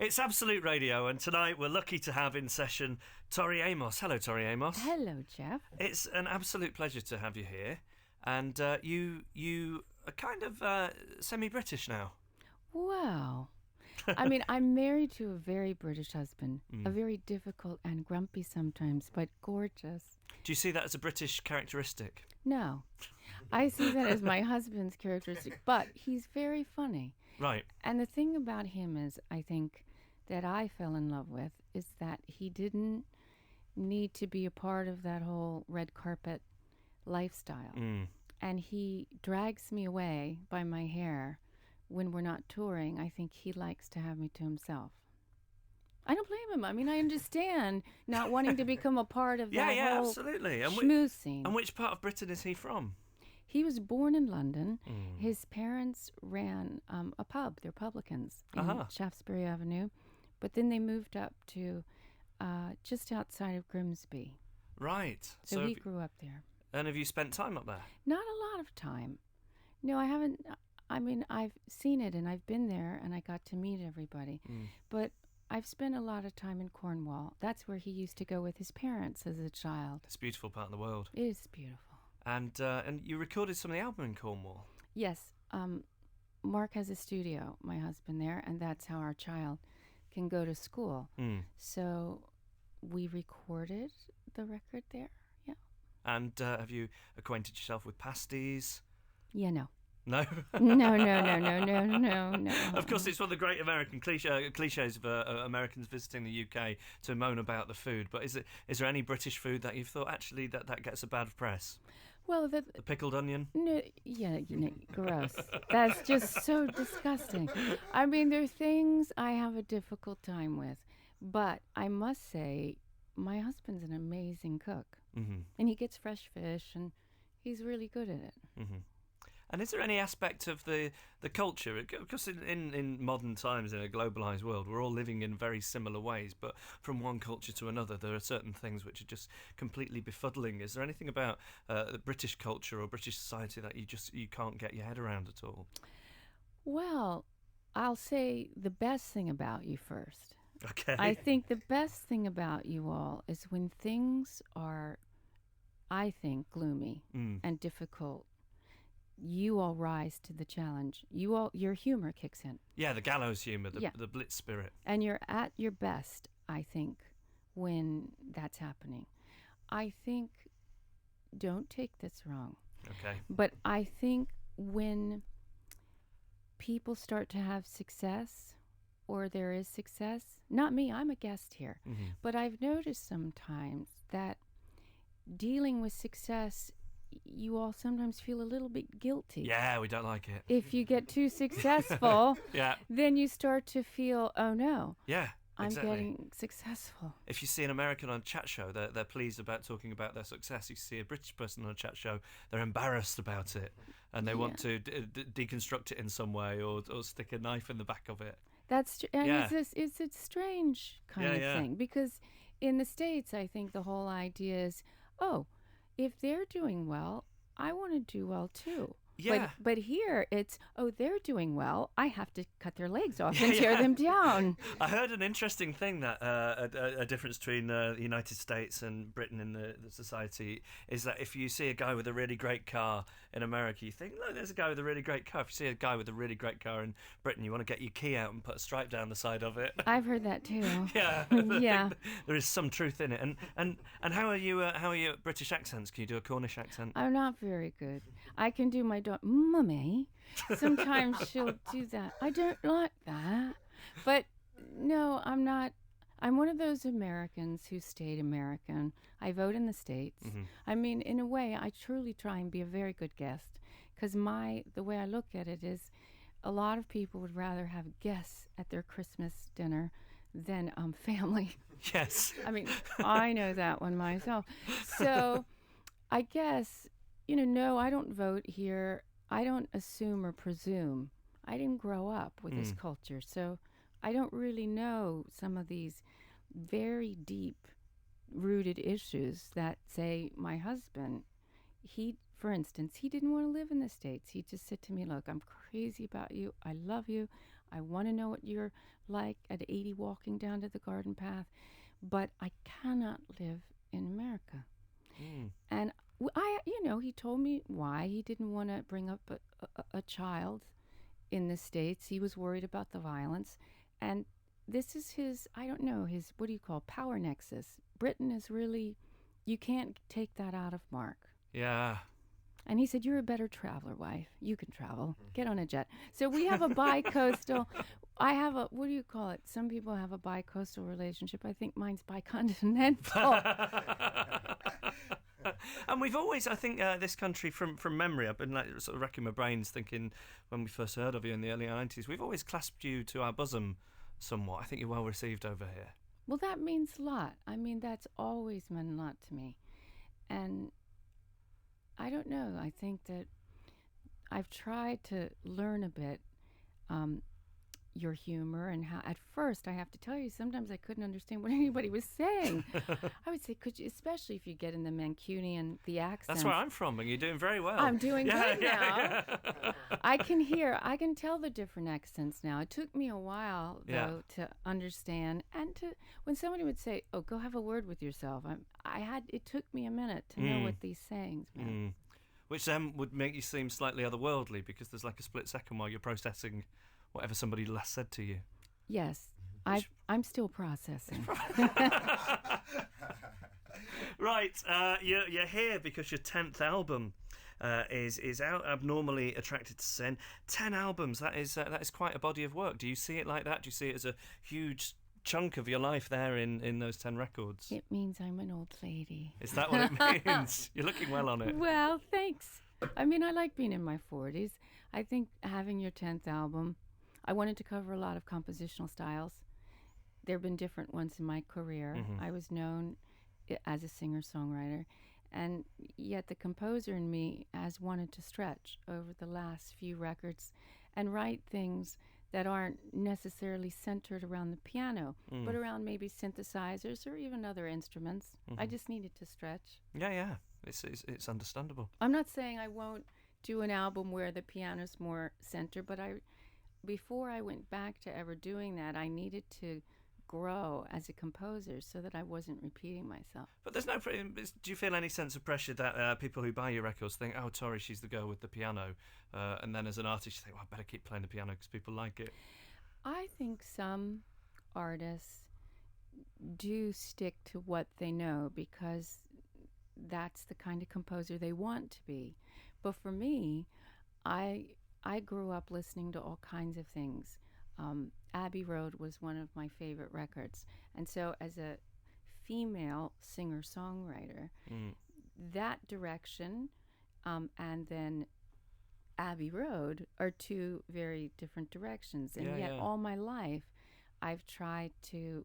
It's Absolute Radio, and tonight we're lucky to have in session Tori Amos. Hello, Tori Amos. Hello, Jeff. It's an absolute pleasure to have you here, and you are kind of semi-British now. Wow. I mean, I'm married to a very British husband, a very difficult and grumpy sometimes, but gorgeous. Do you see that as a British characteristic? No, I see that as my husband's characteristic, but he's very funny. Right. And the thing about him is, I think, that I fell in love with is that he didn't need to be a part of that whole red carpet lifestyle. And he drags me away by my hair when we're not touring. I think he likes to have me to himself. I don't blame him. I mean, I understand not wanting to become a part of that whole absolutely. schmooze scene. And which part of Britain is he from? He was born in London. His parents ran a pub. They're publicans in Shaftesbury Avenue. But then they moved up to just outside of Grimsby. Right. So he grew up there. And have you spent time up there? Not a lot of time. No, I haven't. I mean, I've seen it and I've been there and I got to meet everybody. But I've spent a lot of time in Cornwall. That's where he used to go with his parents as a child. It's a beautiful part of the world. It is beautiful. And you recorded some of the album in Cornwall. Yes. Mark has a studio, my husband there, and that's how our child can go to school. So we recorded the record there, yeah. And have you acquainted yourself with pasties? Yeah, no. No? No. Of course, it's one of the great American cliches of Americans visiting the UK to moan about the food. But is there any British food that you've thought, actually, that gets a bad press? Well, the pickled onion? No, yeah, gross. That's just so disgusting. I mean, there are things I have a difficult time with. But I must say, my husband's an amazing cook. And he gets fresh fish, and he's really good at it. And is there any aspect of the culture? Because in modern times, in a globalised world, we're all living in very similar ways, but from one culture to another, there are certain things which are just completely befuddling. Is there anything about the British culture or British society that you can't get your head around at all? Well, I'll say the best thing about you first. Okay. I think the best thing about you all is when things are, I think, gloomy and difficult, you all rise to the challenge. Your humor kicks in. Yeah, the gallows humor, the blitz spirit. And you're at your best, I think, when that's happening. I think, don't take this wrong. Okay. But I think when people start to have success, or there is success, not me, I'm a guest here, but I've noticed sometimes that dealing with success, you all sometimes feel a little bit guilty. Yeah, we don't like it. If you get too successful, yeah, then you start to feel, oh no, yeah, exactly. I'm getting successful. If you see an American on a chat show, they're pleased about talking about their success. You see a British person on a chat show, they're embarrassed about it, and they want to deconstruct it in some way or stick a knife in the back of it. It's a strange kind of thing, because in the States, I think the whole idea is, oh, if they're doing well, I want to do well too. Yeah. But here it's, oh, they're doing well, I have to cut their legs off and tear them down. I heard an interesting thing that a difference between the United States and Britain in the society is that if you see a guy with a really great car in America, you think, look, there's a guy with a really great car. If you see a guy with a really great car in Britain, you want to get your key out and put a stripe down the side of it. I've heard that too. Yeah. Yeah. There is some truth in it. And how are you at British accents? Can you do a Cornish accent? I'm not very good. I can do my Mummy. Sometimes she'll do that. I don't like that. But no, I'm not. I'm one of those Americans who stayed American. I vote in the States. I mean, in a way, I truly try and be a very good guest, because the way I look at it is a lot of people would rather have guests at their Christmas dinner than family. Yes. I mean, I know that one myself. So I guess, no, I don't vote here. I don't assume or presume. I didn't grow up with this culture, so I don't really know some of these very deep-rooted issues that, say, my husband, for instance, he didn't want to live in the States. He just said to me, look, I'm crazy about you. I love you. I want to know what your like at 80 walking down to the garden path, but I cannot live in America. And he told me why he didn't want to bring up a child in the States. He was worried about the violence. And this is his, I don't know, his, what do you call, power nexus. Britain is really, you can't take that out of Mark. Yeah. And he said, "You're a better traveler, wife. You can travel. Get on a jet." So we have a bi-coastal, I have a, what do you call it? Some people have a bi-coastal relationship. I think mine's bi-continental. And we've always, I think, this country, from memory, I've been like sort of racking my brains thinking when we first heard of you in the early 90s, we've always clasped you to our bosom somewhat. I think you're well received over here. Well, that means a lot. I mean, that's always meant a lot to me. And I don't know. I think that I've tried to learn a bit your humor and how, at first, I have to tell you, sometimes I couldn't understand what anybody was saying. I would say, could you, especially if you get in the Mancunian, the accent. That's where I'm from, and you're doing very well. I'm doing good now. Yeah. I can tell the different accents now. It took me a while, though, to understand, and to, when somebody would say, "Oh, go have a word with yourself," it took me a minute to know what these sayings meant. Which then would make you seem slightly otherworldly, because there's like a split second while you're processing whatever somebody last said to you. Yes, I'm still processing. Right, you're here because your 10th album is out. Abnormally Attracted to Sin. 10 albums. That is quite a body of work. Do you see it like that? Do you see it as a huge chunk of your life there in those 10 records? It means I'm an old lady. Is that what it means? You're looking well on it. Well, thanks. I mean, I like being in my 40s. I think having your 10th album, I wanted to cover a lot of compositional styles. There have been different ones in my career. I was known as a singer-songwriter, and yet the composer in me has wanted to stretch over the last few records and write things that aren't necessarily centered around the piano, but around maybe synthesizers or even other instruments. I just needed to stretch. Yeah. It's understandable. I'm not saying I won't do an album where the piano's more centered, but before I went back to ever doing that, I needed to grow as a composer so that I wasn't repeating myself. But there's no. Do you feel any sense of pressure that people who buy your records think, "Oh, Tori, she's the girl with the piano," and then as an artist, you think, "Well, I better keep playing the piano because people like it"? I think some artists do stick to what they know because that's the kind of composer they want to be. But for me, I grew up listening to all kinds of things. Abbey Road was one of my favorite records. And so as a female singer-songwriter, that direction and then Abbey Road are two very different directions. And yet all my life, I've tried to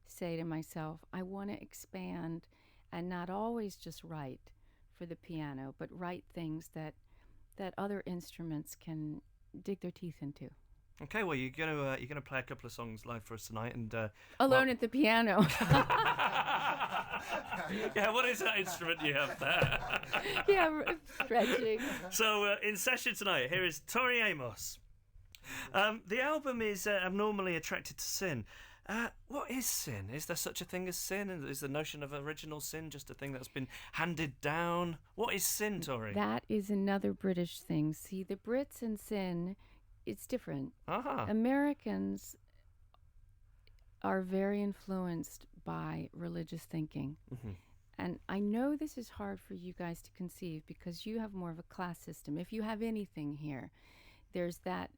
say to myself, I want to expand and not always just write for the piano, but write things that other instruments can dig their teeth into. Okay, well, you're gonna play a couple of songs live for us tonight, and alone at the piano. Yeah, what is that instrument you have there? Yeah, stretching. So in session tonight, here is Tori Amos. The album is Abnormally Attracted to Sin. What is sin? Is there such a thing as sin? Is the notion of original sin just a thing that's been handed down? What is sin, Tori? That is another British thing. See, the Brits and sin, it's different. Americans are very influenced by religious thinking. And I know this is hard for you guys to conceive because you have more of a class system. If you have anything here, there's that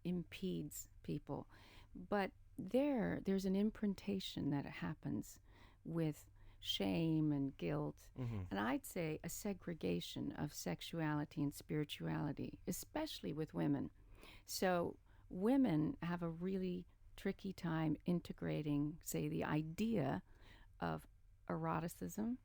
impedes people. But there's an imprintation that happens with shame and guilt, and I'd say a segregation of sexuality and spirituality, especially with women. So women have a really tricky time integrating, say, the idea of eroticism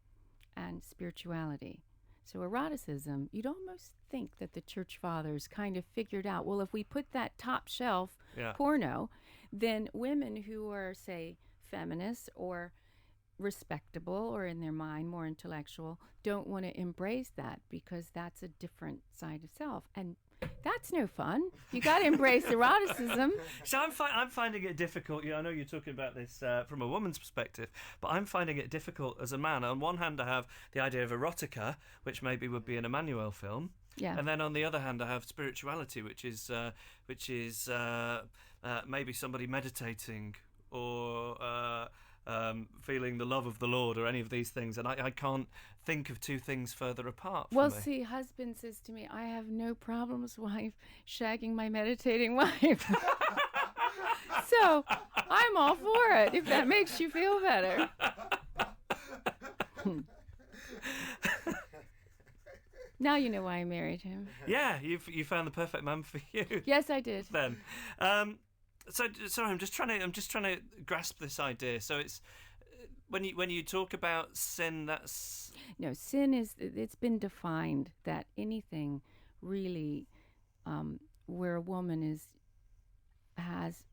and spirituality. So eroticism, you'd almost think that the church fathers kind of figured out, well, if we put that top shelf porno, then women who are, say, feminists or respectable or in their mind more intellectual don't want to embrace that because that's a different side of self. And That's no fun. You got to embrace eroticism. So I'm finding it difficult. I know you're talking about this from a woman's perspective, but I'm finding it difficult as a man. On one hand, I have the idea of erotica, which maybe would be an Emmanuel film. Yeah. And then on the other hand, I have spirituality, which is maybe somebody meditating or feeling the love of the Lord or any of these things. And I can't think of two things further apart from Well, me. see, husband says to me, I have no problems, wife, shagging my meditating wife. So I'm all for it, if that makes you feel better. Now you know why I married him. Yeah, you found the perfect man for you. Yes, I did. Then, so sorry, I'm just trying to grasp this idea. So it's when you talk about sin, that's sin is, it's been defined that anything really where a woman has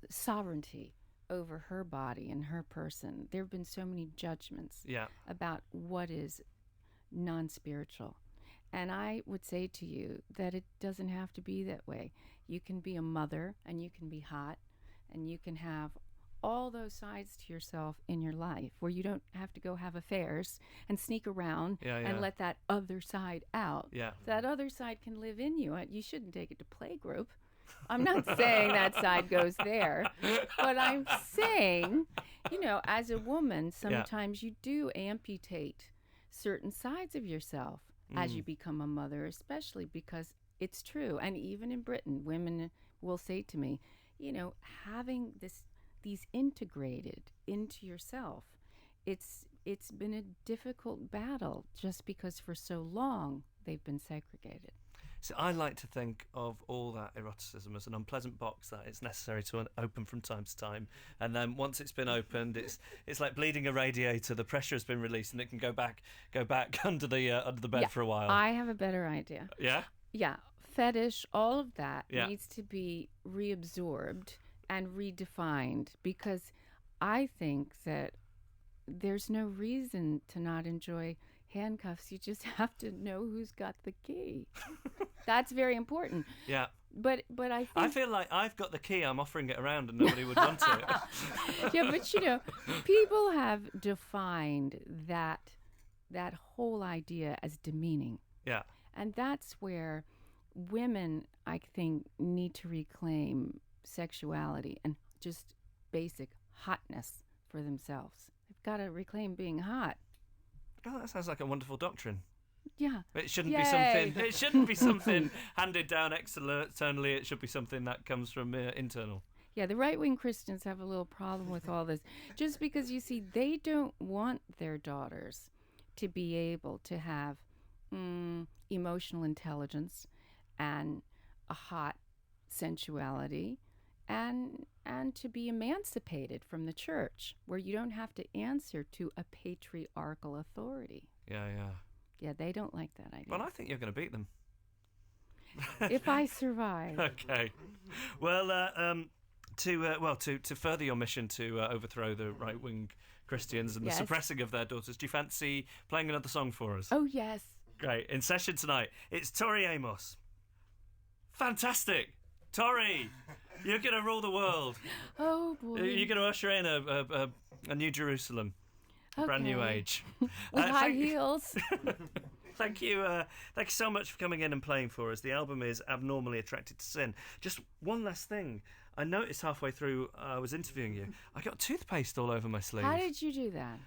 sovereignty over her body and her person. There have been so many judgments about what is non-spiritual. And I would say to you that it doesn't have to be that way. You can be a mother and you can be hot and you can have all those sides to yourself in your life where you don't have to go have affairs and sneak around and let that other side out. Yeah. That other side can live in you. You shouldn't take it to playgroup. I'm not saying that side goes there, but I'm saying, as a woman, sometimes you do amputate certain sides of yourself as you become a mother, especially because it's true. And even in Britain, women will say to me, having these integrated into yourself, it's been a difficult battle just because for so long they've been segregated. So I like to think of all that eroticism as an unpleasant box that it's necessary to open from time to time, and then once it's been opened, it's like bleeding a radiator. The pressure has been released, and it can go back under the bed for a while. I have a better idea. Yeah. Yeah, fetish, all of that needs to be reabsorbed and redefined, because I think that there's no reason to not enjoy handcuffs. You just have to know who's got the key. That's very important. Yeah. But I feel like I've got the key. I'm offering it around, and nobody would want it. Yeah, but people have defined that whole idea as demeaning. Yeah. And that's where women, I think, need to reclaim sexuality and just basic hotness for themselves. They've got to reclaim being hot. Oh, that sounds like a wonderful doctrine. Yeah. It shouldn't be something. It shouldn't be something handed down externally. It should be something that comes from internal. Yeah, the right-wing Christians have a little problem with all this, just because they don't want their daughters to be able to have emotional intelligence and a hot sensuality, and to be emancipated from the church, where you don't have to answer to a patriarchal authority. Yeah. Yeah, they don't like that idea. Well, I think you're going to beat them. If I survive. Okay. Well, to further your mission to overthrow the right-wing Christians and the suppressing of their daughters, do you fancy playing another song for us? Oh, yes. Great. In session tonight, it's Tori Amos. Fantastic. Tori, you're going to rule the world. Oh, boy. You're going to usher in a new Jerusalem. Okay. Brand new age. With high heels. Thank you so much for coming in and playing for us. The album is Abnormally Attracted to Sin. Just one last thing. I noticed halfway through I was interviewing you, I got toothpaste all over my sleeve. How did you do that?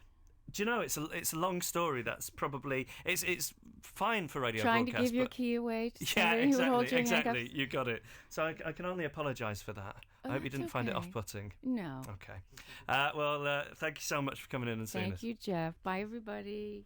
Do you know, it's a long story. That's probably it's fine for radio Trying broadcast. To give your key away to yeah, somebody who holds your exactly. handcuffs? You got it. So I can only apologise for that. I hope you didn't find it off-putting. No. Okay. Well, thank you so much for coming in and seeing us. Thank you, Jeff. Bye, everybody.